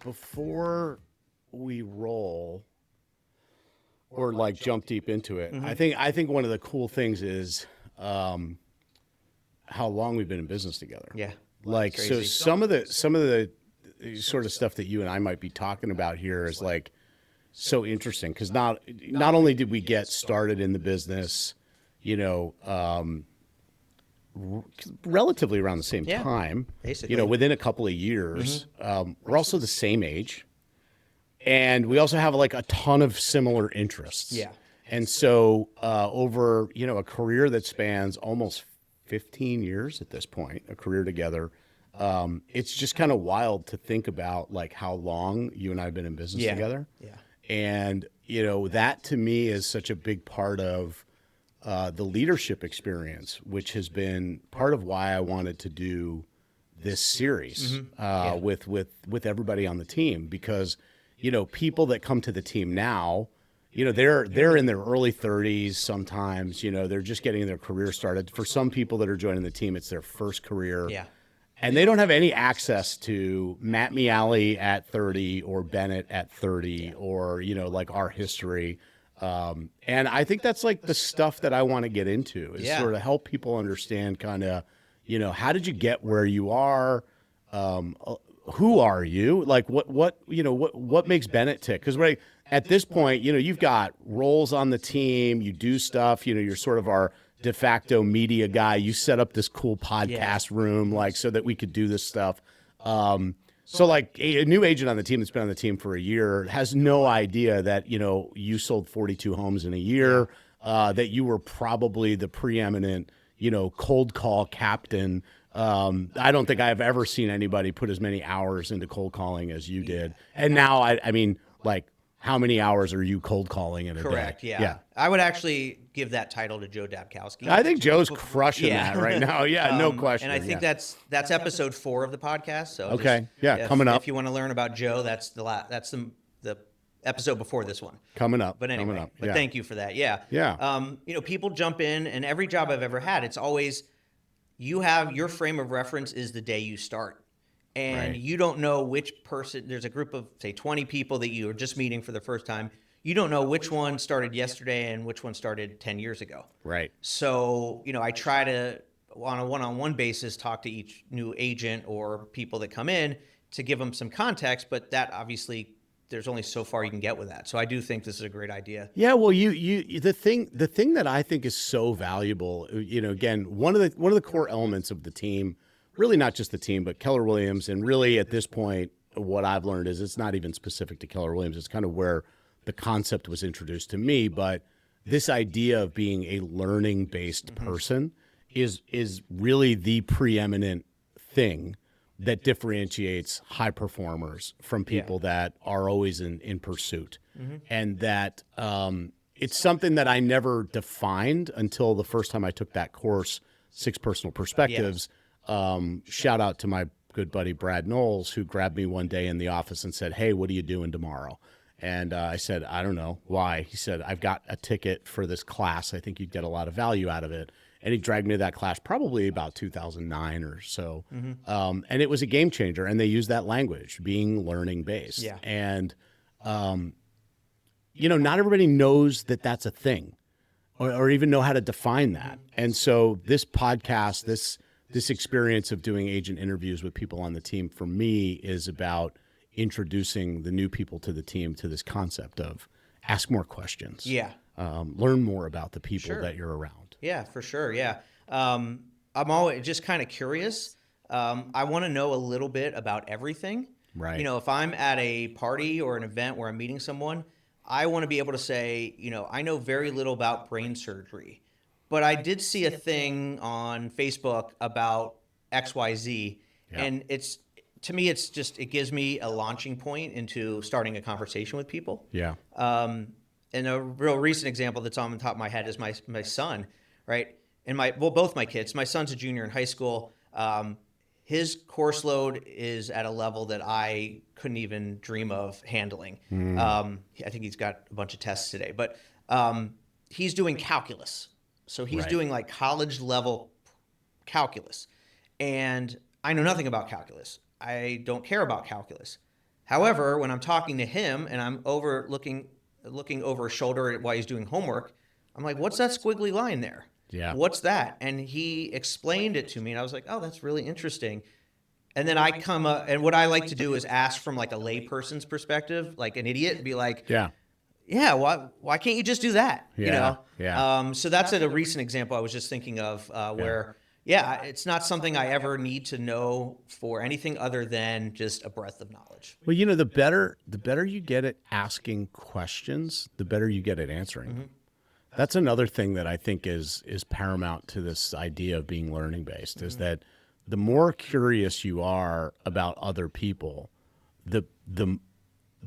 before we roll or like jump deep into it, I think one of the cool things is how long we've been in business together. Yeah. Like, so some of the sort of stuff that you and I might be talking about here is like so interesting because not only did we get started in the business, you know, relatively around the same time, basically. you know, within a couple of years, we're also the same age. And we also have like a ton of similar interests. Yeah. And so over, you know, a career that spans almost 15 years at this point, a career together, it's just kind of wild to think about like how long you and I have been in business together. Yeah. And, you know, that to me is such a big part of the leadership experience, which has been part of why I wanted to do this series with everybody on the team, because, you know, people that come to the team now, you know, they're in their early 30s sometimes, you know, they're just getting their career started. For some people that are joining the team, it's their first career. Yeah. And they don't have any access to Matt Miale at 30 or Bennett at 30 or, you know, like our history. And I think that's like the stuff that I want to get into is sort of help people understand kind of, you know, how did you get where you are? Who are you? Like what makes Bennett tick? Because right at this point, you know, you've got roles on the team, you do stuff, you know, you're sort of our de facto media guy. You set up this cool podcast room, like, so that we could do this stuff. So like a new agent on the team that's been on the team for a year has no idea that, you know, you sold 42 homes in a year, that you were probably the preeminent, you know, cold call captain. I don't think I've ever seen anybody put as many hours into cold calling as you did. And now, I mean, like, how many hours are you cold calling in a day? Correct. Yeah. I would actually give that title to Joe Dabkowski. I think Joe's crushing that right now. Yeah, no question. And I think that's episode 4 of the podcast. So okay, just, coming up. If you want to learn about Joe, that's the episode before this one. Coming up. But anyway, thank you for that. Yeah. Yeah. You know, people jump in, and every job I've ever had, it's always you have your frame of reference is the day you start. And you don't know which person, there's a group of, say, 20 people that you are just meeting for the first time. You don't know which one started yesterday and which one started 10 years ago. Right. So, you know, I try to, on a one-on-one basis, talk to each new agent or people that come in to give them some context, but that obviously there's only so far you can get with that. So I do think this is a great idea. Yeah, well, the thing that I think is so valuable, you know, again, one of the core elements of the team, really not just the team, but Keller Williams, and really at this point, what I've learned is it's not even specific to Keller Williams. It's kind of where the concept was introduced to me, but this idea of being a learning-based person is really the preeminent thing that differentiates high performers from people that are always in pursuit. And that it's something that I never defined until the first time I took that course, 6 Personal Perspectives. Shout out to my good buddy Brad Knowles, who grabbed me one day in the office and said, "Hey, what are you doing tomorrow?" And I said, "I don't know." "Why?" He said, "I've got a ticket for this class. I think you'd get a lot of value out of it." And he dragged me to that class probably about 2009 or so. And it was a game changer. And they used that language, being learning based. Yeah. And, you know, not everybody knows that that's a thing or even know how to define that. And so this podcast, this experience of doing agent interviews with people on the team, for me, is about introducing the new people to the team to this concept of ask more questions. Yeah. Learn more about the people that you're around. Yeah, for sure. Yeah. I'm always just kind of curious. I want to know a little bit about everything. Right. You know, if I'm at a party or an event where I'm meeting someone, I want to be able to say, you know, I know very little about brain surgery, but I did see a thing on Facebook about XYZ, and to me, it gives me a launching point into starting a conversation with people. Yeah. And a real recent example that's on the top of my head is my son, right? And both my kids. My son's a junior in high school. His course load is at a level that I couldn't even dream of handling. I think he's got a bunch of tests today, but he's doing calculus. So he's doing like college level calculus. And I know nothing about calculus. I don't care about calculus. However, when I'm talking to him and I'm looking over his shoulder while he's doing homework, I'm like, what's that squiggly line there? Yeah. What's that? And he explained it to me, and I was like, oh, that's really interesting. And then I come up, and what I like to do is ask from like a layperson's perspective, like an idiot, and be like, Yeah. yeah, why can't you just do that? Yeah. Yeah. So that's a recent example I was just thinking of where, yeah, it's not something I ever need to know for anything other than just a breadth of knowledge. Well, you know, the better you get at asking questions, the better you get at answering them. That's another thing that I think is paramount to this idea of being learning based, is that the more curious you are about other people, the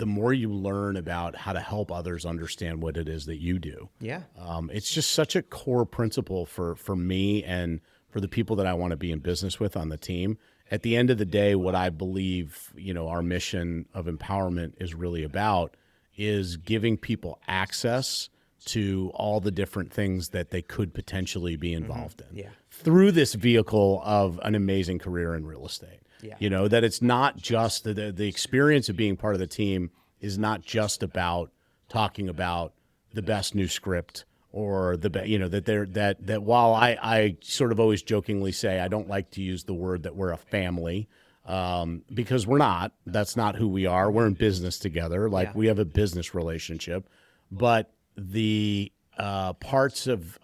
more you learn about how to help others understand what it is that you do. Yeah. It's just such a core principle for me and for the people that I want to be in business with on the team. At the end of the day, what I believe, you know, our mission of empowerment is really about is giving people access to all the different things that they could potentially be involved in through this vehicle of an amazing career in real estate. Yeah. You know, that it's not just the experience of being part of the team is not just about talking about the best new script or that while I sort of always jokingly say I don't like to use the word that we're a family, because we're not. That's not who we are. We're in business together. Like we have a business relationship, but the parts of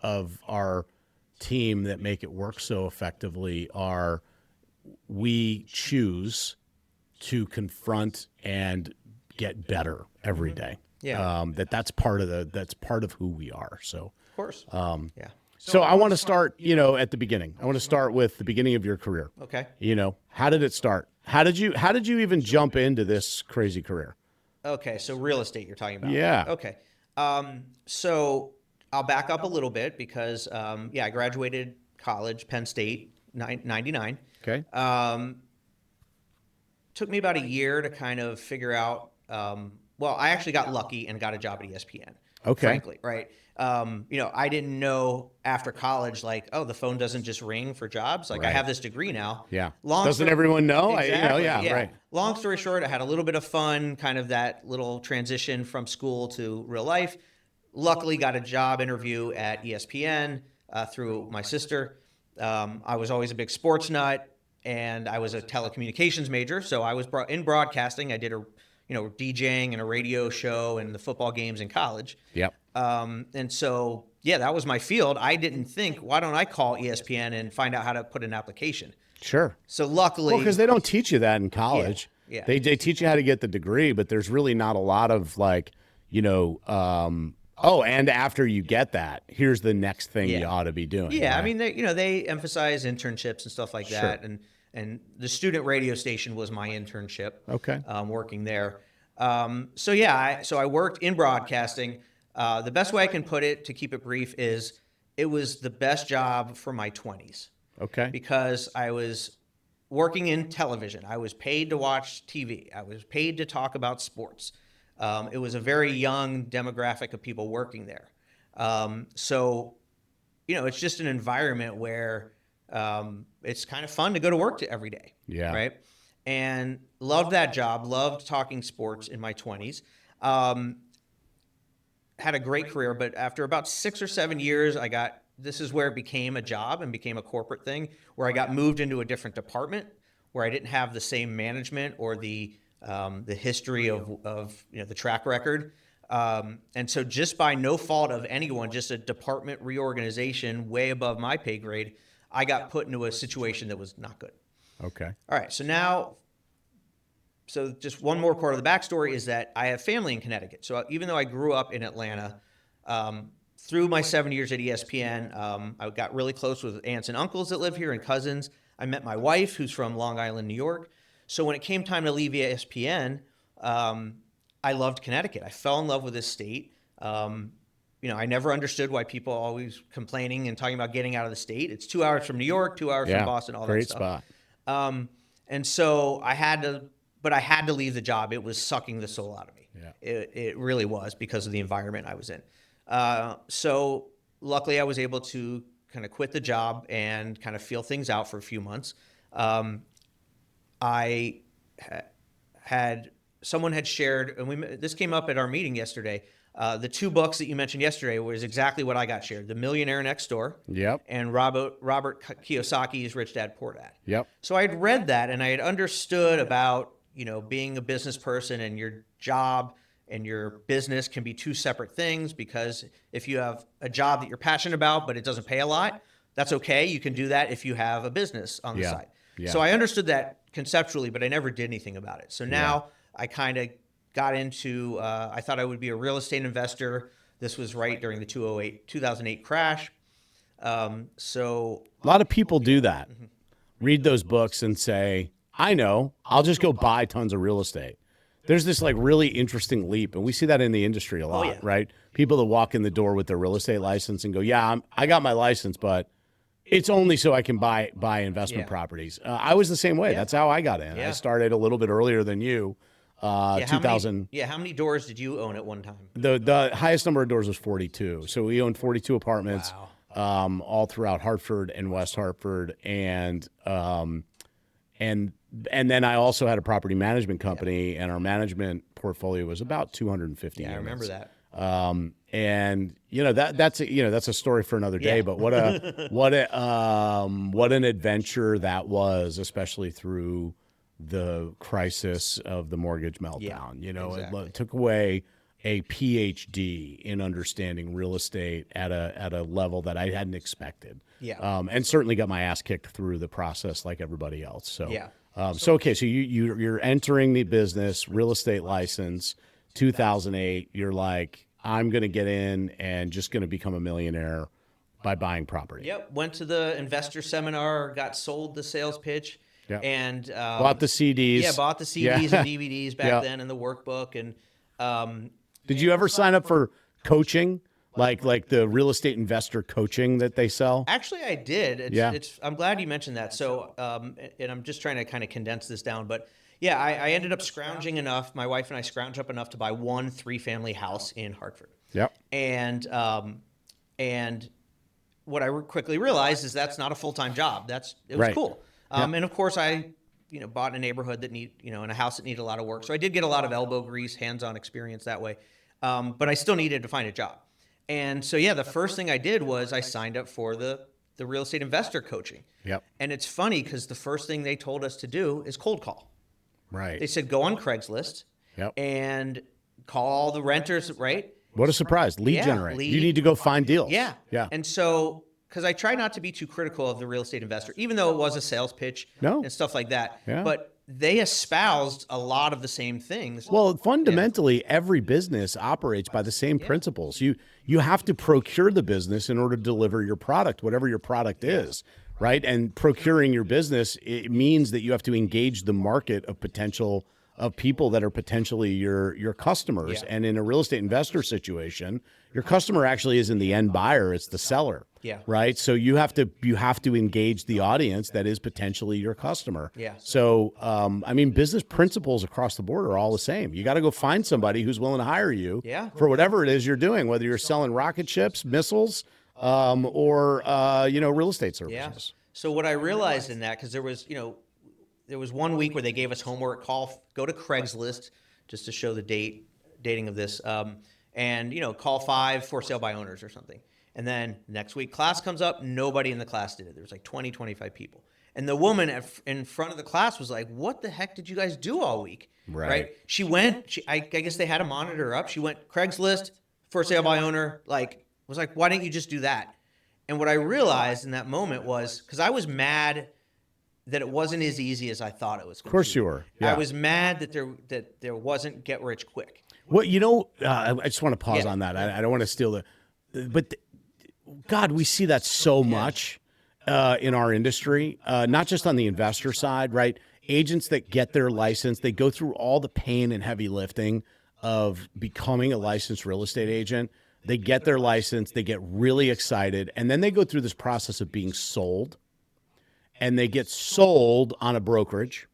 our team that make it work so effectively are we choose to confront and get better every day. Yeah. That's part of who we are. So Of course. so I want to start, you know, at the beginning. I want to start with the beginning of your career. Okay. You know, how did it start? How did you even jump into this crazy career? Okay. So real estate you're talking about. Yeah. Okay. So I'll back up a little bit because, I graduated college, Penn State, 99. Okay. Took me about a year to kind of figure out, I actually got lucky and got a job at ESPN. Okay. Frankly, right? I didn't know after college, like, oh, the phone doesn't just ring for jobs. Like, I Right. have this degree now. Yeah. Doesn't everyone know? Exactly. Yeah, right. Long story short, I had a little bit of fun, kind of that little transition from school to real life. Luckily, got a job interview at ESPN through my sister. I was always a big sports nut, and I was a telecommunications major, so I was in broadcasting. I did DJing and a radio show and the football games in college. Yep. And so, that was my field. I didn't think, why don't I call ESPN and find out how to put an application? Sure. So luckily, Well, because they don't teach you that in college. Yeah. They teach you how to get the degree, but there's really not a lot of like, and after you get that, here's the next thing you ought to be doing. Yeah, right? I mean, they emphasize internships and stuff like that, and the student radio station was my internship. Okay. Working there. So I worked in broadcasting. The best way I can put it, to keep it brief, is it was the best job for my 20s. Okay. Because I was working in television. I was paid to watch TV. I was paid to talk about sports. It was a very young demographic of people working there. It's just an environment where it's kind of fun to go to work every day. Yeah. Right. And loved that job, loved talking sports in my 20s. Had a great career, but after about 6 or 7 years, this is where it became a job and became a corporate thing, where I got moved into a different department where I didn't have the same management or the history of the track record. And so just by no fault of anyone, just a department reorganization way above my pay grade, I got put into a situation that was not good. Okay. All right. So just one more part of the backstory is that I have family in Connecticut. So even though I grew up in Atlanta, through my 7 years at ESPN, I got really close with aunts and uncles that live here and cousins. I met my wife, who's from Long Island, New York. So when it came time to leave ESPN, I loved Connecticut. I fell in love with this state. I never understood why people are always complaining and talking about getting out of the state. It's 2 hours from New York, 2 hours from Boston, all that stuff. Great spot. And so I had to leave the job. It was sucking the soul out of me. Yeah. It really was, because of the environment I was in. So luckily I was able to kind of quit the job and kind of feel things out for a few months. I had someone had shared, and this came up at our meeting yesterday. The two books that you mentioned yesterday was exactly what I got shared: The Millionaire Next Door, Yep. and Robert Kiyosaki's Rich Dad Poor Dad. Yep. So I had read that, and I had understood about being a business person, and your job and your business can be two separate things, because if you have a job that you're passionate about but it doesn't pay a lot, that's okay. You can do that if you have a business on the Yeah. side. Yeah. So I understood that conceptually, but I never did anything about it. So now I kind of got into, I thought I would be a real estate investor. This was right during the 2008 crash. So a lot of people do that. Read those books and say, I know, I'll just go buy tons of real estate. There's this like really interesting leap, and we see that in the industry a lot, right? People that walk in the door with their real estate license and go, I got my license, but it's only so I can buy investment properties. I was the same way. That's how I got in. I started a little bit earlier than you. 2000. How many doors did you own at one time? The highest number of doors was 42. So we owned 42 apartments, all throughout Hartford and West Hartford, and then I also had a property management company, and our management portfolio was about 250 units. I remember that. And that's a story for another day. But what an adventure that was, especially through the crisis of the mortgage meltdown. It took away a PhD in understanding real estate at a level that I hadn't expected. And certainly got my ass kicked through the process like everybody else. So so you're entering the business, real estate license, 2008. You're like, I'm going to get in and just going to become a millionaire by buying property. Yep. Went to the investor seminar, got sold the sales pitch, and bought the CDs. Yeah, bought the CDs and DVDs back then, and the workbook. And did you ever sign up for coaching, like the real estate investor coaching that they sell? Actually, I did. I'm glad you mentioned that. So, and I'm just trying to kind of condense this down, but yeah, I ended up scrounging enough. My wife and I scrounged up enough to buy one 3-family house in Hartford. Yep. And what I quickly realized is that's not a full-time job. It was cool. And of course I, bought in a neighborhood that in a house that needed a lot of work. So I did get a lot of elbow grease, hands-on experience that way. But I still needed to find a job. And so, the first thing I did was I signed up for the real estate investor coaching. Yep. And it's funny because the first thing they told us to do is cold call. Right. They said, go on Craigslist and call the renters, right? What a surprise. Lead generate. You need to go find deals. Yeah. Yeah. And so, because I try not to be too critical of the real estate investor, even though it was a sales pitch and stuff like that. Yeah. But they espoused a lot of the same things. Well, fundamentally, every business operates by the same principles. You have to procure the business in order to deliver your product, whatever your product is, right? And procuring your business, it means that you have to engage the market of people that are potentially your customers. And in a real estate investor situation, your customer actually isn't the end buyer, it's the seller. Right. So you have to engage the audience that is potentially your customer. So, business principles across the board are all the same. You got to go find somebody who's willing to hire you for whatever it is you're doing, whether you're selling rocket ships, missiles, or real estate services. So what I realized in that, because there was 1 week where they gave us homework, go to Craigslist just to show the dating of this, and call 5 for sale by owners or something. And then next week, class comes up, nobody in the class did it. There was like 20, 25 people. And the woman in front of the class was like, what the heck did you guys do all week? Right? She went, I guess they had a monitor up. She went Craigslist, for sale by owner, was like, why didn't you just do that? And what I realized in that moment was, because I was mad that it wasn't as easy as I thought it was going to be. Of course you were. Yeah. I was mad that there wasn't get rich quick. Well, I just want to pause on that. I don't want to steal but God, we see that so much in our industry, not just on the investor side, right? Agents that get their license, they go through all the pain and heavy lifting of becoming a licensed real estate agent. They get their license, they get really excited, and then they go through this process of being sold. And they get sold on a brokerage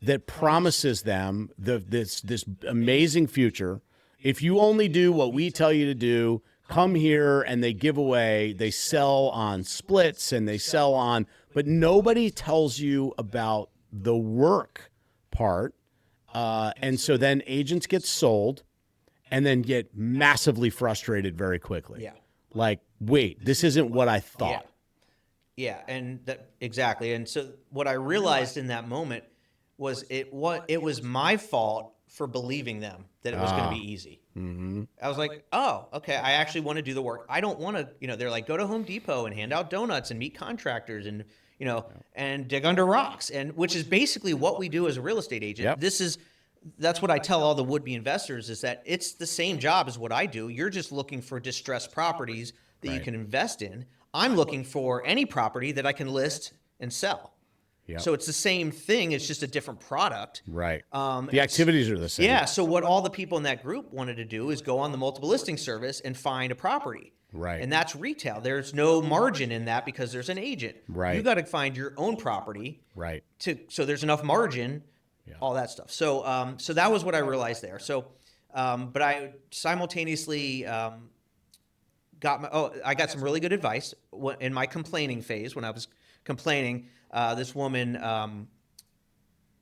that promises them this amazing future. If you only do what we tell you to do, come here, and they give away, they sell on splits and they sell on, but nobody tells you about the work part And so then agents get sold and then get massively frustrated very quickly. Yeah. Like, wait, this isn't what I thought. Yeah, and that exactly. And so what I realized in that moment was it was my fault for believing them that it was going to be easy. I was like, oh, okay, I actually want to do the work. I don't want to, they're like, go to Home Depot and hand out donuts and meet contractors and, and dig under rocks, and which is basically what we do as a real estate agent. Yep. That's what I tell all the would-be investors, is that it's the same job as what I do. You're just looking for distressed properties that you can invest in. I'm looking for any property that I can list and sell. Yep. So it's the same thing. It's just a different product. Right. The activities are the same. Yeah. So what all the people in that group wanted to do is go on the multiple listing service and find a property. Right. And that's retail. There's no margin in that because there's an agent. Right. You got to find your own property. Right. So there's enough margin. Yeah. All that stuff. So so that was what I realized there. So, but I simultaneously I got some really good advice in my complaining phase. When I was complaining, this woman, I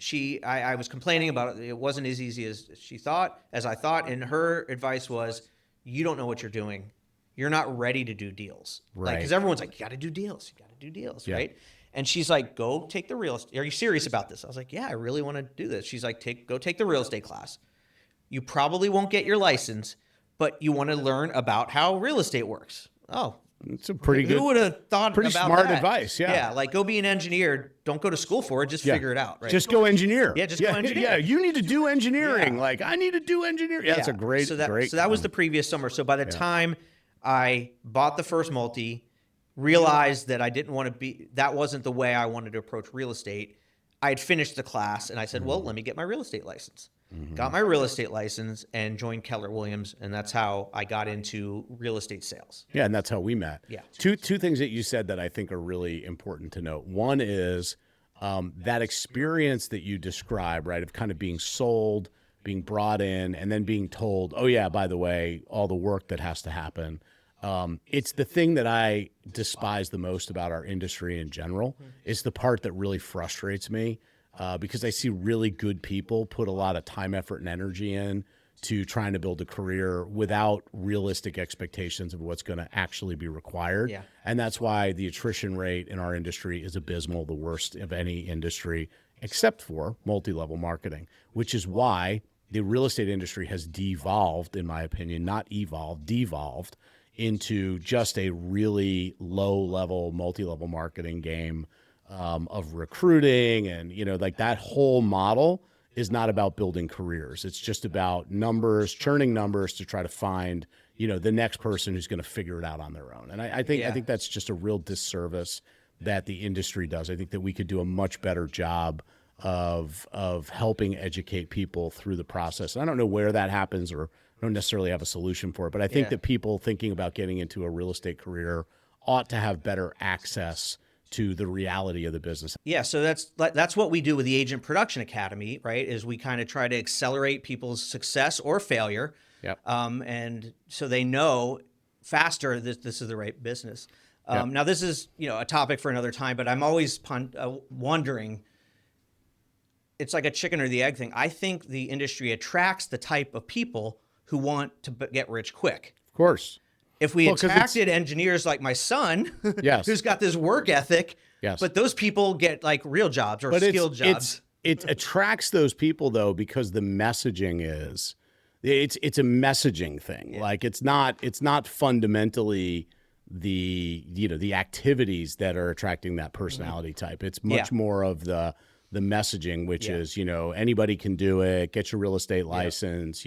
was complaining about it. It wasn't as easy as I thought. And her advice was, you don't know what you're doing. You're not ready to do deals. Right. Because everyone's like, you got to do deals. Right. And she's like, go take the real estate. Are you serious about this? I was like, yeah, I really want to do this. She's like, go take the real estate class. You probably won't get your license, but you want to learn about how real estate works. Oh, it's a pretty good. Who would have thought pretty about smart that? advice. Yeah. Yeah. Like, go be an engineer. Don't go to school for it. Just figure it out. Right. Just go engineer. Yeah. Just go engineer. Yeah. You need to do engineering. Like, I need to do engineering. Yeah. That's a great, So that was the previous summer. So by the time I bought the first multi, realized that I didn't want to that wasn't the way I wanted to approach real estate. I had finished the class and I said, well, let me get my real estate license. Got my real estate license and joined Keller Williams. And that's how I got into real estate sales. Yeah. And that's how we met. Yeah. Two things that you said that I think are really important to note. One is that experience that you describe, right, of kind of being sold, being brought in, and then being told, oh yeah, by the way, all the work that has to happen. It's the thing that I despise the most about our industry in general. It's the part that really frustrates me because I see really good people put a lot of time, effort, and energy in to trying to build a career without realistic expectations of what's going to actually be required. Yeah. And that's why the attrition rate in our industry is abysmal, the worst of any industry, except for multi-level marketing, which is why the real estate industry has devolved, in my opinion, not evolved, devolved into just a really low-level, multi-level marketing game of recruiting. And, like that whole model is not about building careers. It's just about numbers, churning numbers to try to find, the next person who's going to figure it out on their own. And I think that's just a real disservice that the industry does. I think that we could do a much better job of helping educate people through the process. And I don't know where that happens, or I don't necessarily have a solution for it, but I think that people thinking about getting into a real estate career ought to have better access to the reality of the business. Yeah, so that's what we do with the Agent Production Academy, right? Is we kind of try to accelerate people's success or failure. Yep. And so they know faster that this is the right business. Now this is, a topic for another time, but I'm always wondering, it's like a chicken or the egg thing. I think the industry attracts the type of people who want to get rich quick. Of course. If we attracted engineers like my son, who's got this work ethic, but those people get like real jobs or skilled jobs. It attracts those people though because the messaging is, it's a messaging thing. Yeah. Like it's not fundamentally the activities that are attracting that personality type. It's much more of the messaging, which is anybody can do it. Get your real estate license.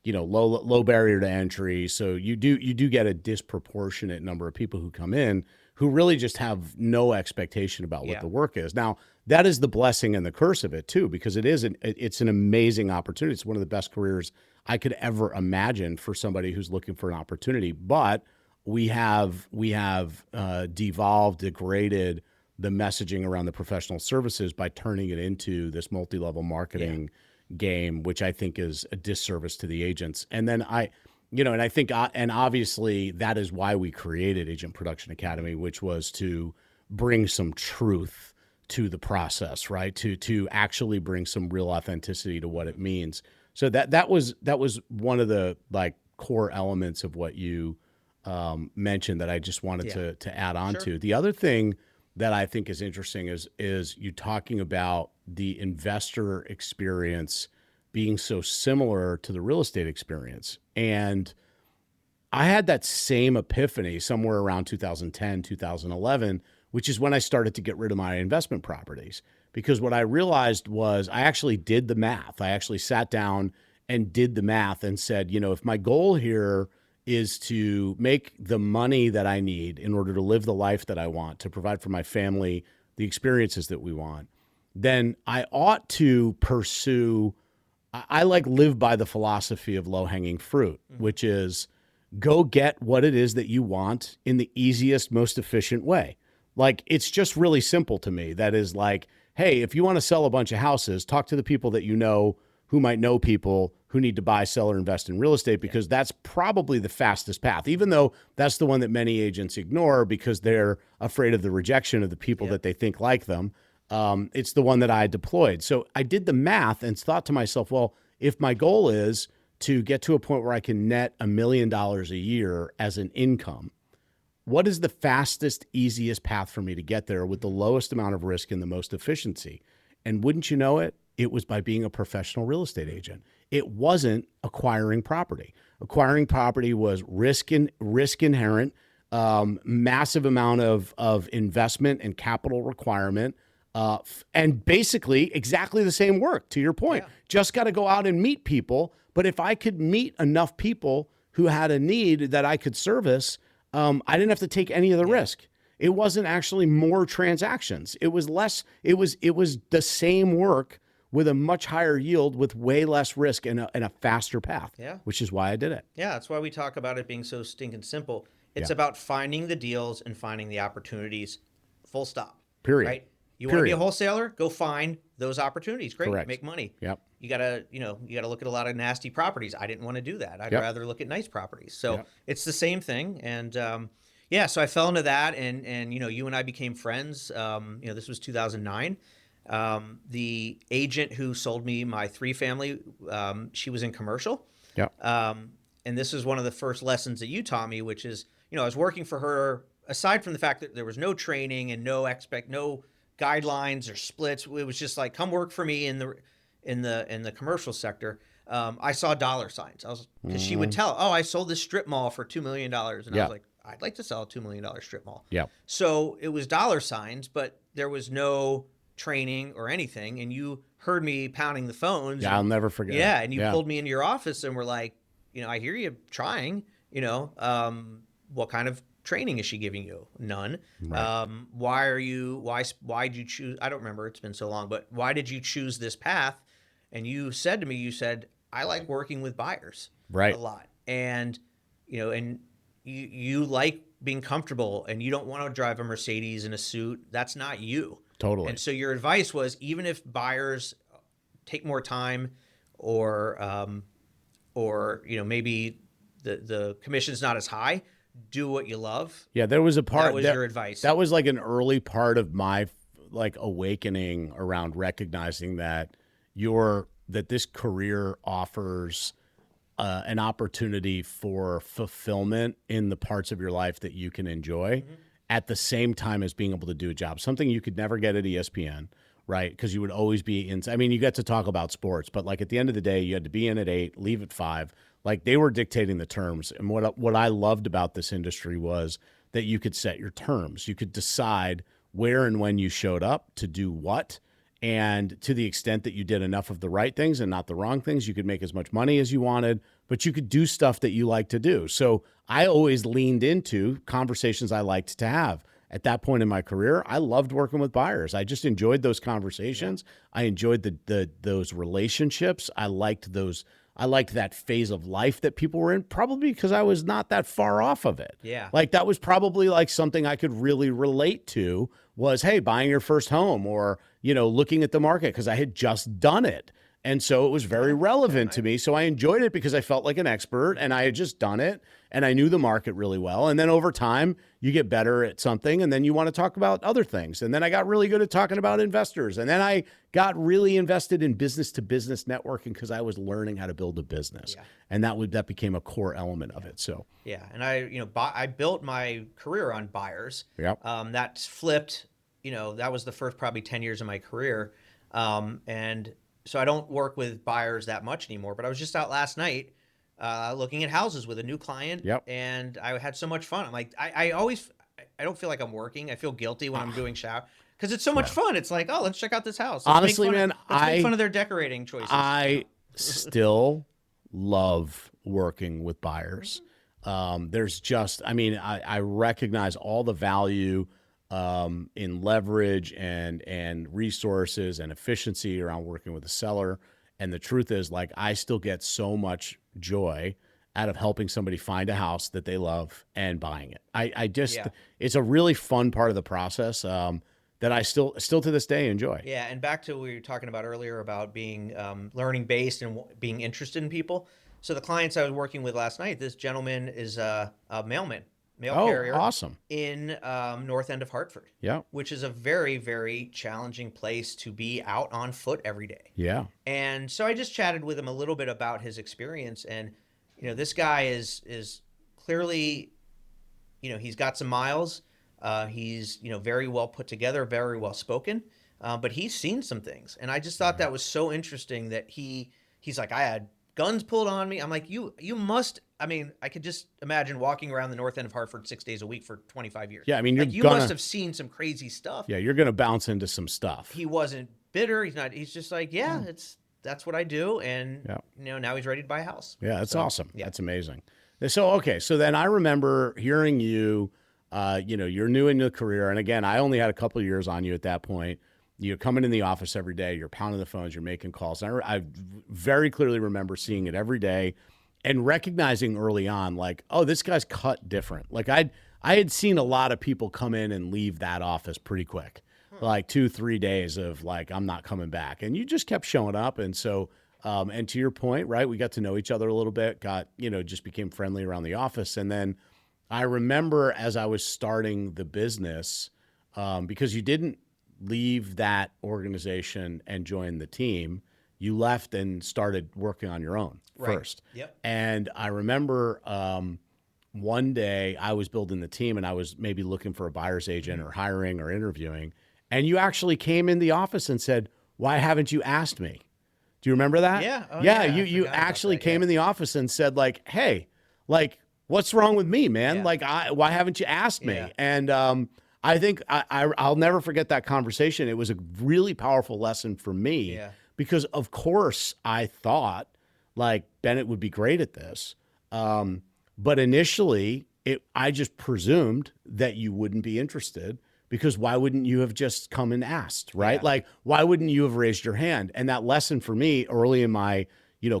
Low barrier to entry. So you do get a disproportionate number of people who come in who really just have no expectation about what the work is. Now, that is the blessing and the curse of it too, because it's an amazing opportunity. It's one of the best careers I could ever imagine for somebody who's looking for an opportunity. But we have devolved, degraded the messaging around the professional services by turning it into this multi-level marketing game, which I think is a disservice to the agents. And then I think, and obviously that is why we created Agent Production Academy, which was to bring some truth to the process, right? To actually bring some real authenticity to what it means. So that was one of the like core elements of what you mentioned that I just wanted to add on to. The other thing that I think is interesting is you talking about the investor experience being so similar to the real estate experience. And I had that same epiphany somewhere around 2010, 2011, which is when I started to get rid of my investment properties. Because what I realized was I actually did the math. I actually sat down and did the math and said, if my goal here is to make the money that I need in order to live the life that I want, to provide for my family the experiences that we want, then I ought to pursue, I like live by the philosophy of low-hanging fruit, which is go get what it is that you want in the easiest, most efficient way. Like, it's just really simple to me. That is like, hey, if you want to sell a bunch of houses, talk to the people that you know who might know people who need to buy, sell, or invest in real estate, because that's probably the fastest path, even though that's the one that many agents ignore because they're afraid of the rejection of the people that they think like them. It's the one that I deployed. So I did the math and thought to myself, well, if my goal is to get to a point where I can net $1 million a year as an income, what is the fastest, easiest path for me to get there with the lowest amount of risk and the most efficiency? And wouldn't you know it, it was by being a professional real estate agent. It wasn't acquiring property. Acquiring property was risk inherent, massive amount of investment and capital requirement, and basically exactly the same work, to your point. Just got to go out and meet people. But if I could meet enough people who had a need that I could service, I didn't have to take any of the risk. It wasn't actually more transactions. It was less. It was the same work with a much higher yield with way less risk and a faster path. Which is why I did it. Yeah, that's why we talk about it being so stinking simple. It's about finding the deals and finding the opportunities. Full stop. Period. Right? You want to be a wholesaler? Go find those opportunities. Great. Correct. Make money. Yep. You gotta look at a lot of nasty properties. I didn't want to do that. I'd rather look at nice properties. So it's the same thing. And so I fell into that, and you and I became friends. This was 2009. The agent who sold me my 3-family, she was in commercial. And this is one of the first lessons that you taught me, which is, I was working for her. Aside from the fact that there was no training and no guidelines or splits, it was just like, come work for me in the commercial sector. I saw dollar signs. Because she would tell, I sold this strip mall for $2 million, and I was like, I'd like to sell a $2 million strip mall. So it was dollar signs, but there was no training or anything. And you heard me pounding the phones. I'll never forget. And you pulled me into your office and were like, I hear you trying. What kind of training is she giving you? None. Right. Why'd you choose? I don't remember. It's been so long, but why did you choose this path? And you said to me, I like working with buyers a lot. And, and you like being comfortable, and you don't want to drive a Mercedes in a suit. That's not you. Totally. And so your advice was, even if buyers take more time or maybe the commission's not as high, do what you love. There was a part that was your advice. That was like an early part of my awakening around recognizing that this career offers an opportunity for fulfillment in the parts of your life that you can enjoy at the same time as being able to do a job, something you could never get at ESPN, right? Because you would always be in. I mean, you get to talk about sports, but at the end of the day, you had to be in at 8, leave at 5. They were dictating the terms. And what I loved about this industry was that you could set your terms. You could decide where and when you showed up to do what. And to the extent that you did enough of the right things and not the wrong things, you could make as much money as you wanted, but you could do stuff that you like to do. So I always leaned into conversations I liked to have. At that point in my career, I loved working with buyers. I just enjoyed those conversations. I enjoyed those relationships. I liked that phase of life that people were in, probably because I was not that far off of it. That was probably something I could really relate to was, hey, buying your first home or, looking at the market, because I had just done it. And so it was very relevant to me. So I enjoyed it because I felt like an expert and I had just done it. and I knew the market really well. And then over time, you get better at something, and then you want to talk about other things. And then I got really good at talking about investors. And then I got really invested in business-to-business networking because I was learning how to build a business. Yeah. And that became a core element of it. So Yeah, and I built my career on buyers. Yep. That's flipped. That was the first probably 10 years of my career. And so I don't work with buyers that much anymore. But I was just out last night looking at houses with a new client. Yep. And I had so much fun. I'm like, I don't feel like I'm working. I feel guilty when I'm doing shower because it's so much fun. It's like, oh, let's check out this house. Honestly, man, let's make fun of their decorating choices. I still love working with buyers. There's just, I recognize all the value in leverage and resources and efficiency around working with a seller. And the truth is, like, I still get so much joy out of helping somebody find a house that they love and buying it. It's a really fun part of the process that I still to this day enjoy. Yeah, and back to what we were talking about earlier about being learning based and being interested in people. So the clients I was working with last night, this gentleman is a mail carrier. Awesome. In north end of Hartford. Yeah. Which is a very, very challenging place to be out on foot every day. Yeah. And so I just chatted with him a little bit about his experience. And, this guy is clearly, he's got some miles. He's, very well put together, very well spoken. But he's seen some things. And I just thought that was so interesting that he's like, I had guns pulled on me. I'm like, you must. I could just imagine walking around the north end of Hartford 6 days a week for 25 years. Yeah, you must have seen some crazy stuff. Yeah, you're gonna bounce into some stuff. He wasn't bitter. He's not. He's just like, that's what I do, and now he's ready to buy a house. Yeah, that's awesome. Yeah, that's amazing. So then I remember hearing you. You're new in your career, and again, I only had a couple of years on you at that point. You're coming in the office every day. You're pounding the phones. You're making calls. And I very clearly remember seeing it every day and recognizing early on, like, oh, this guy's cut different. Like I had seen a lot of people come in and leave that office pretty quick, like 2-3 days of like, I'm not coming back. And you just kept showing up. And so, and to your point, right, we got to know each other a little bit, just became friendly around the office. And then I remember as I was starting the business, because you didn't leave that organization and join the team, you left and started working on your own first. Yep. And I remember one day I was building the team and I was maybe looking for a buyer's agent or hiring or interviewing. And you actually came in the office and said, why haven't you asked me? Do you remember that? Yeah. Oh, yeah. You actually came in the office and said, like, hey, like, what's wrong with me, man? Like, why haven't you asked me? And I think I'll never forget that conversation. It was a really powerful lesson for me because, of course, I thought, like, Bennett would be great at this. But initially, I just presumed that you wouldn't be interested because why wouldn't you have just come and asked, right? Yeah. Like, why wouldn't you have raised your hand? And that lesson for me early in my,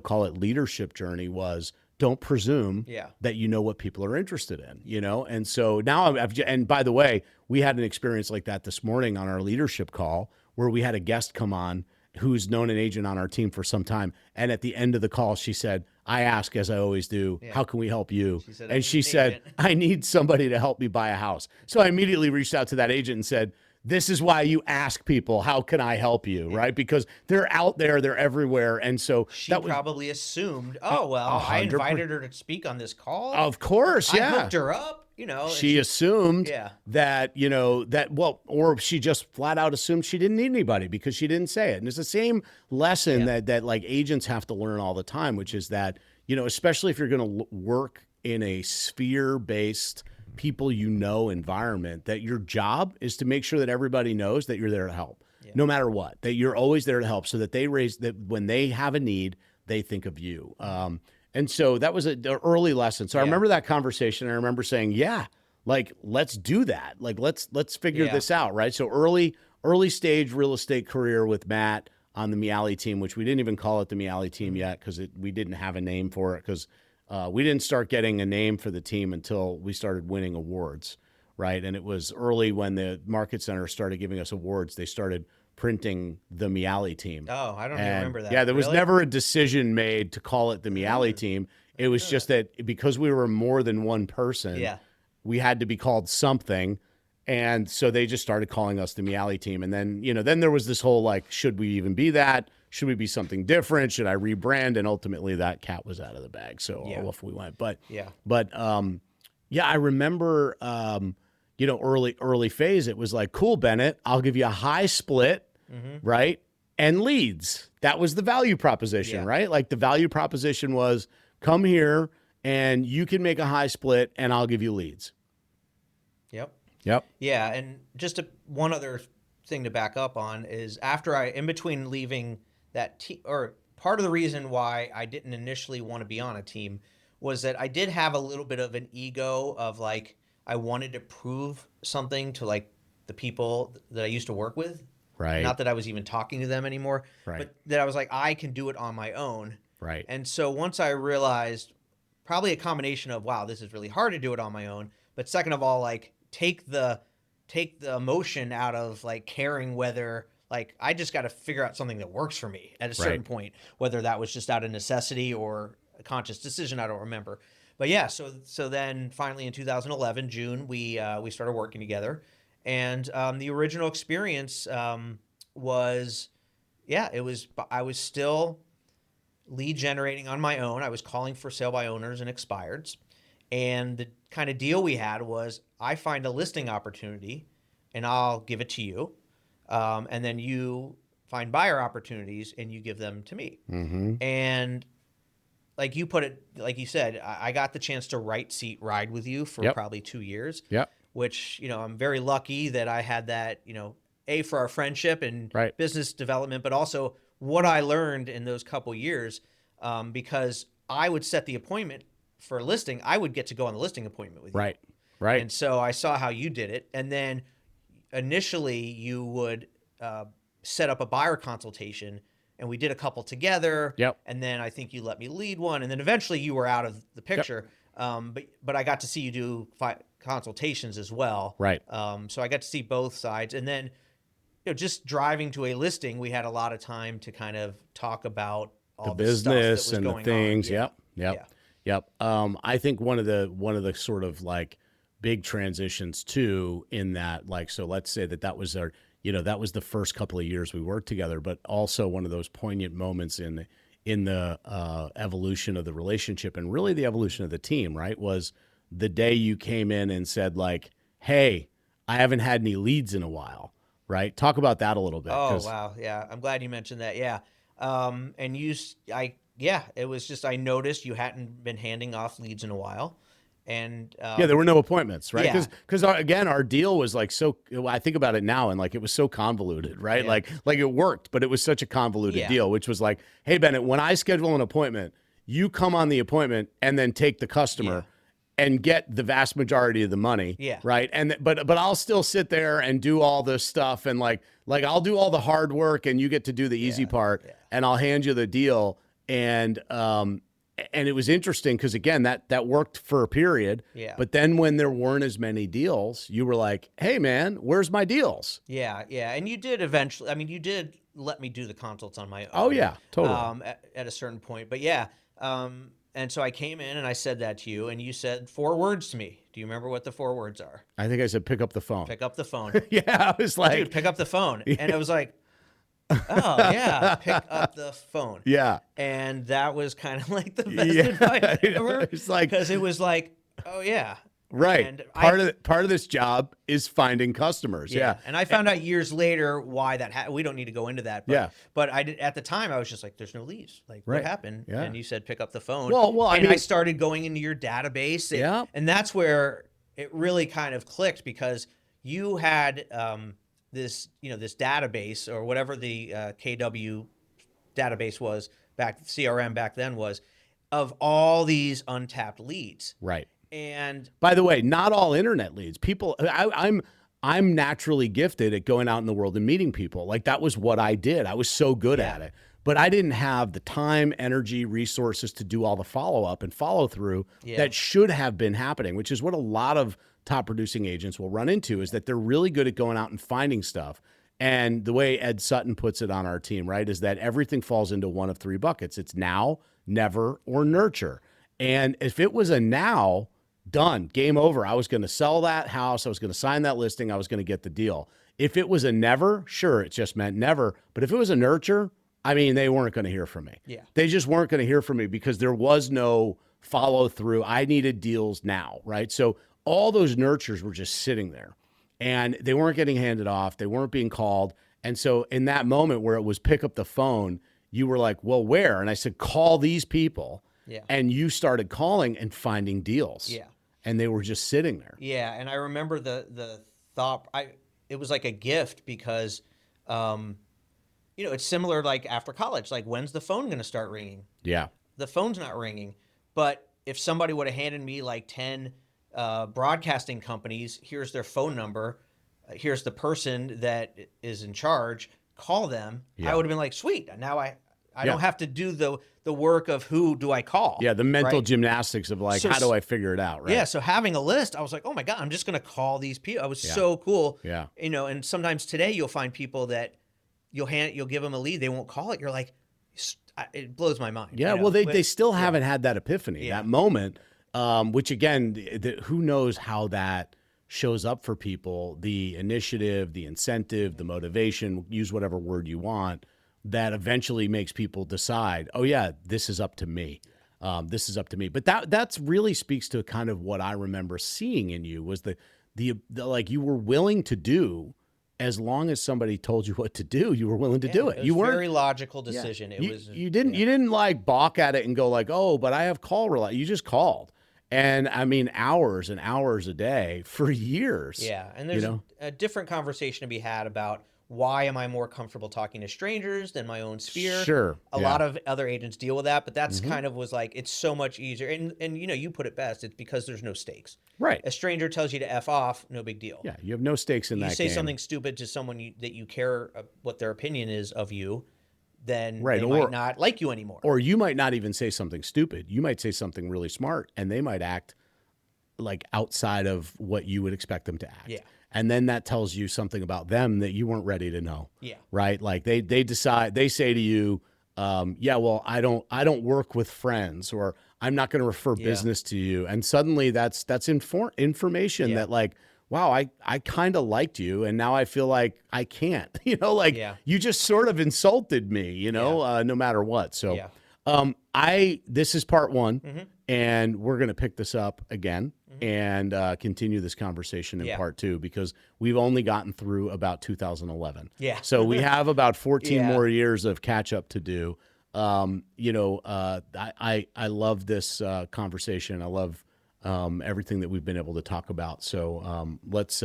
call it leadership journey was don't presume that you know what people are interested in, And so now and by the way, we had an experience like that this morning on our leadership call where we had a guest come on who's known an agent on our team for some time. And at the end of the call, she said, I ask, as I always do, how can we help you? She said, I need somebody to help me buy a house. So I immediately reached out to that agent and said, this is why you ask people, how can I help you, right? Because they're out there, they're everywhere. And so she probably assumed, I invited her to speak on this call. Of course, yeah. I hooked her up, She assumed that, or she just flat out assumed she didn't need anybody because she didn't say it. And it's the same lesson that like agents have to learn all the time, which is that, especially if you're going to work in a sphere-based people environment, that your job is to make sure that everybody knows that you're there to help, no matter what, that you're always there to help so that that when they have a need, they think of you. And so that was an early lesson. So I remember that conversation. I remember saying, like, let's do that. Like, let's figure this out. Right. So early stage real estate career with Matt on the Miale Team, which we didn't even call it the Miale Team yet because we didn't have a name for it because we didn't start getting a name for the team until we started winning awards, right? And it was early when the Market Center started giving us awards. They started printing the Miale Team. Oh, I don't even remember that. Yeah, there was never a decision made to call it the Miale Team. It was just that because we were more than one person, Yeah. we had to be called something. And so they just started calling us the Miale Team. And then, then there was this whole like, should we even be that? Should we be something different? Should I rebrand? And ultimately that cat was out of the bag. So off we went. But yeah, I remember, early phase, it was like, cool, Bennett, I'll give you a high split, right? And leads. That was the value proposition, right? Like the value proposition was come here and you can make a high split and I'll give you leads. Yep. Yeah, and just one other thing to back up on is in between leaving that team, or part of the reason why I didn't initially want to be on a team was that I did have a little bit of an ego of like, I wanted to prove something to like the people that I used to work with. Right. Not that I was even talking to them anymore, right. but that I was like, I can do it on my own. Right. And so once I realized, probably a combination of, wow, this is really hard to do it on my own. But second of all, like, take the emotion out of like caring whether like I just got to figure out something that works for me at a certain point, whether that was just out of necessity or a conscious decision, I don't remember. But yeah, so then finally in 2011 June we started working together, and the original experience was I was still lead generating on my own. I was calling for sale by owners and expireds. And the kind of deal we had was I find a listing opportunity and I'll give it to you. And then you find buyer opportunities and you give them to me. And like you put it, like you said, I got the chance to right seat ride with you for probably 2 years, which, I'm very lucky that I had that, for our friendship and business development, but also what I learned in those couple years, because I would set the appointment for a listing, I would get to go on the listing appointment with you. Right. And so I saw how you did it. And then initially you would set up a buyer consultation, and we did a couple together. And then I think you let me lead one. And then eventually you were out of the picture. But I got to see you do consultations as well. So I got to see both sides. And then, just driving to a listing, we had a lot of time to kind of talk about all the business and the things. Yep. I think one of the sort of like big transitions too in that, like, so let's say that was our, that was the first couple of years we worked together, but also one of those poignant moments in the evolution of the relationship and really the evolution of the team, right? Was the day you came in and said like, hey, I haven't had any leads in a while, right? Talk about that a little bit. Oh, wow. Yeah. I'm glad you mentioned that. Yeah. And it was just, I noticed you hadn't been handing off leads in a while. And there were no appointments, right? Because again, our deal was like I think about it now, and like it was so convoluted, right? Like it worked, but it was such a convoluted deal, which was like, hey, Bennett, when I schedule an appointment, you come on the appointment and then take the customer and get the vast majority of the money, right? And but I'll still sit there and do all this stuff, and like I'll do all the hard work, and you get to do the easy part, and I'll hand you the deal. And it was interesting because again, that worked for a period. But then when there weren't as many deals, you were like, hey man, where's my deals? Yeah. And you did eventually, I mean, you did let me do the consults on my own. Oh yeah, totally. At a certain point. But and so I came in and I said that to you, and you said 4 words to me. Do you remember what the 4 words are? I think I said, pick up the phone. Pick up the phone. I was like, dude, pick up the phone. And it was like, oh yeah, pick up the phone. And that was kind of like the best advice ever. It's like, because it was like, oh yeah, right. And part of this job is finding customers. And I found out years later why that we don't need to go into that. But I did at the time. I was just like, there's no leads. Like, what happened? And you said pick up the phone. Well, I started going into your database. And that's where it really kind of clicked, because you had this database, or whatever the KW database was CRM back then was, of all these untapped leads. Right. And by the way, not all internet leads. People, I'm naturally gifted at going out in the world and meeting people. Like that was what I did. I was so good at it. But I didn't have the time, energy, resources to do all the follow-up and follow-through that should have been happening, which is what a lot of top producing agents will run into, is that they're really good at going out and finding stuff. And the way Ed Sutton puts it on our team, right, is that everything falls into one of 3 buckets. It's now, never, or nurture. And if it was a now, done, game over. I was going to sell that house. I was going to sign that listing. I was going to get the deal. If it was a never, sure, it just meant never. But if it was a nurture, I mean, they weren't going to hear from me. Yeah. They just weren't going to hear from me because there was no follow through. I needed deals now, right? So all those nurtures were just sitting there and they weren't getting handed off. They weren't being called. And so in that moment where it was pick up the phone, you were like, well, where? And I said, call these people. Yeah. And you started calling and finding deals. Yeah. And they were just sitting there. Yeah. And I remember the thought, it was like a gift because, it's similar like after college, like when's the phone going to start ringing? Yeah. The phone's not ringing. But if somebody would have handed me like 10 broadcasting companies, here's their phone number, here's the person that is in charge, call them. Yeah. I would have been like, sweet. Now I don't have to do the work of who do I call. Yeah, the mental right? gymnastics of like, how do I figure it out, right? Yeah, so having a list, I was like, oh my God, I'm just going to call these people. I was so cool. Yeah. And sometimes today you'll find people that you'll give them a lead, they won't call it. You're like, it blows my mind. Yeah, well, they still haven't had that epiphany, that moment, which again, who knows how that shows up for people, the initiative, the incentive, the motivation, use whatever word you want, that eventually makes people decide, oh yeah, this is up to me. This is up to me. But that's really speaks to kind of what I remember seeing in you was the like you were willing to do as long as somebody told you what to do, you were willing to do it. You weren't a very logical decision. Yeah. You didn't like balk at it and go like, oh, but I have call relay. You just called. And I mean, hours and hours a day for years. Yeah. And there's a different conversation to be had about why am I more comfortable talking to strangers than my own sphere? Sure. A lot of other agents deal with that, but that's kind of was like, it's so much easier. And you put it best. It's because there's no stakes. Right. A stranger tells you to F off, no big deal. Yeah. You have no stakes in that You say game. something stupid to someone that you care what their opinion is of you, then Right. they might not like you anymore. Or you might not even say something stupid. You might say something really smart and they might act like outside of what you would expect them to act. Yeah. And then that tells you something about them that you weren't ready to know. Yeah. Right. Like they decide, they say to you, yeah, well, I don't work with friends, or I'm not going to refer business to you. And suddenly that's information that like, wow, I kind of liked you. And now I feel like I can't, you just sort of insulted me, no matter what. So, this is part one and we're going to pick this up again and continue this conversation in part two, because we've only gotten through about 2011. Yeah. So we have about 14 more years of catch up to do. I love this conversation. I love everything that we've been able to talk about. So let's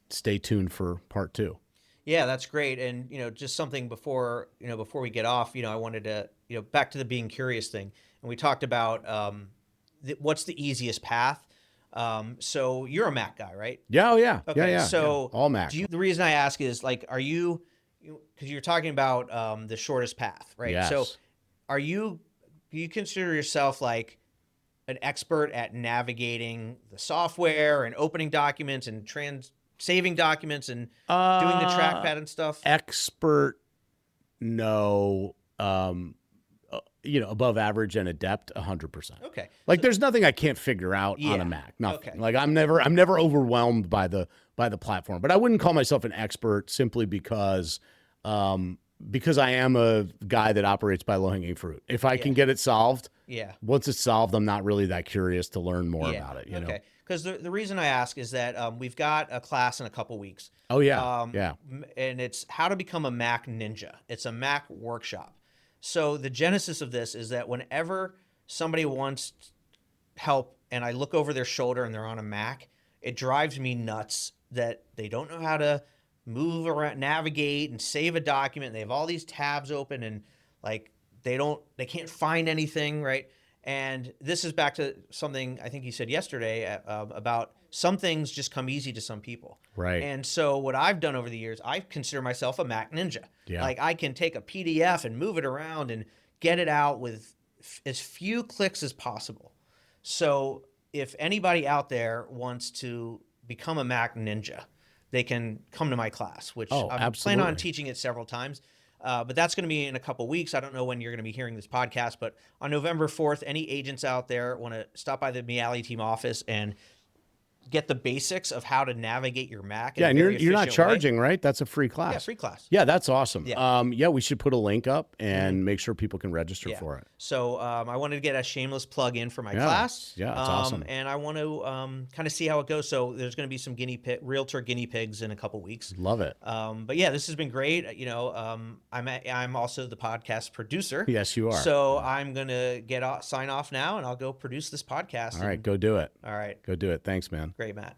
stay tuned for part two. Yeah, that's great. And, just something before we get off, I wanted to, back to the being curious thing. And we talked about what's the easiest path. So you're a Mac guy, right? Yeah. Oh, yeah. Okay. Yeah. So all Mac. The reason I ask is like, are you, because you're talking about the shortest path, right? Yes. So do you consider yourself like an expert at navigating the software and opening documents and saving documents and doing the trackpad and stuff? Expert, no. Above average and adept, 100%. Okay. Like there's nothing I can't figure out on a Mac. Nothing. Okay. Like I'm never overwhelmed by the platform. But I wouldn't call myself an expert simply because I am a guy that operates by low-hanging fruit. If I can get it solved, once it's solved, I'm not really that curious to learn more about it. You know? Because the reason I ask is that we've got a class in a couple weeks. Oh, yeah. And it's how to become a Mac ninja. It's a Mac workshop. So the genesis of this is that whenever somebody wants help and I look over their shoulder and they're on a Mac, it drives me nuts that they don't know how to move around, navigate and save a document. They have all these tabs open and like they can't find anything, right? And this is back to something I think you said yesterday about some things just come easy to some people. Right. And so what I've done over the years, I consider myself a Mac ninja. Yeah. Like I can take a PDF and move it around and get it out with as few clicks as possible. So if anybody out there wants to become a Mac ninja, they can come to my class, which I'm planning on teaching it several times. But that's going to be in a couple weeks. I don't know when you're going to be hearing this podcast, but on November 4th, any agents out there want to stop by the Miale Team office and get the basics of how to navigate your Mac. Yeah, in and a very you're not efficient way. charging, right? That's a free class. Yeah, free class. Yeah, that's awesome. Yeah. Yeah, we should put a link up and make sure people can register Yeah. for it. So I wanted to get a shameless plug in for my Yeah. class. Yeah, it's awesome. And I want to kind of see how it goes. So there's going to be some realtor guinea pigs in a couple weeks. Love it. But yeah, this has been great. You know, I'm also the podcast producer. Yes, you are. So I'm gonna sign off now, and I'll go produce this podcast. All right, go do it. All right. Go do it. Thanks, man. Great, Matt.